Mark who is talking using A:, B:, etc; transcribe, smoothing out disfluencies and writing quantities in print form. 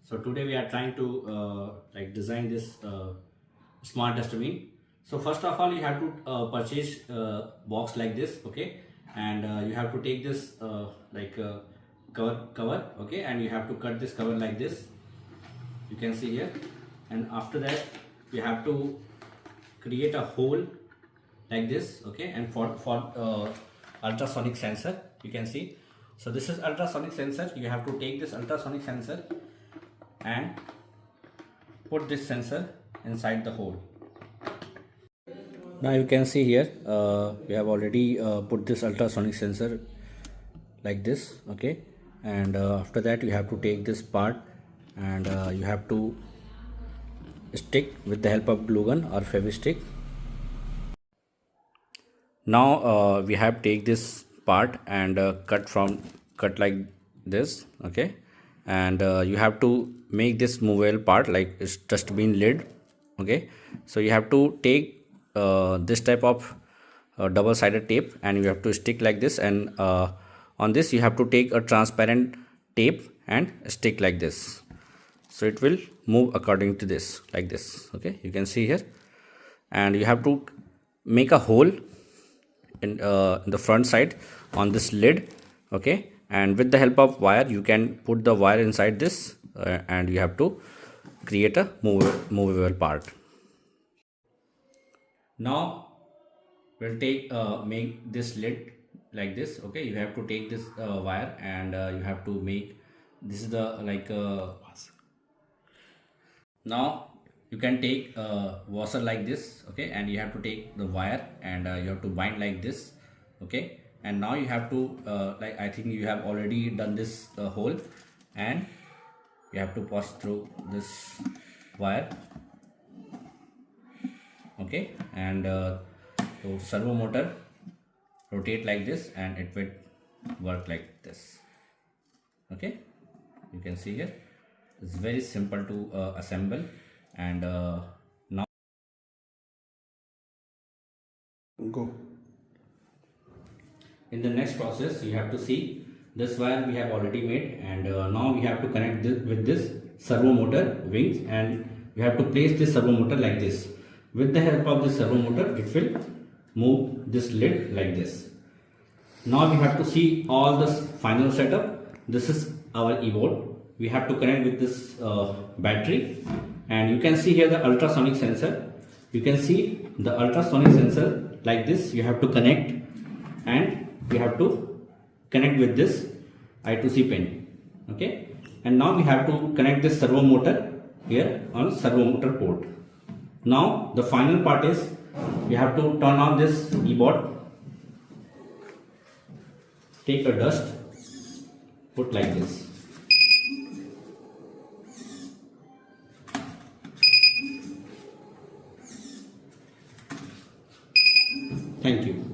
A: So today we are trying to design this smart dustbin. So first of all, you have to purchase box like this, okay, and you have to take this cover, okay, and you have to cut this cover like this. You can see here, and after that you have to create a hole like this, okay, and for ultrasonic sensor, you can see. So this is ultrasonic sensor. You have to take this ultrasonic sensor and put this sensor inside the hole. Now you can see here we have already put this ultrasonic sensor like this, okay, and after that you have to take this part and you have to stick with the help of glue gun or fevistick. Now we have take this part and cut like this, okay, and you have to make this movable part like it's dustbin lid, okay. So you have to take this type of double-sided tape and you have to stick like this, and on this you have to take a transparent tape and stick like this, so it will move according to this, like this, okay. You can see here, and you have to make a hole in the front side on this lid, okay, and with the help of wire you can put the wire inside this and you have to create a movable part. Now we'll take make this lid like this, okay. You have to take this wire and you have to make this is the now you can take a washer like this, okay, and you have to take the wire and you have to bind like this, okay, and now you have to I think you have already done this hole, and you have to pass through this wire, okay, and so servo motor rotate like this and it will work like this, okay. You can see here it's very simple to assemble, and now
B: go.
A: In the next process you have to see this wire we have already made, and now we have to connect this with this servo motor wings, and we have to place this servo motor like this. With the help of this servo motor it will move this lid like this. Now we have to see all this final setup. This is our e-board. We have to connect with this battery, and you can see here the ultrasonic sensor. You can see the ultrasonic sensor like this. You have to connect, and you have to connect with this I2C pin, okay. And now we have to connect this servo motor here on servo motor port. Now the final part is you have to turn on this e-board, take a dust, put like this. Thank you.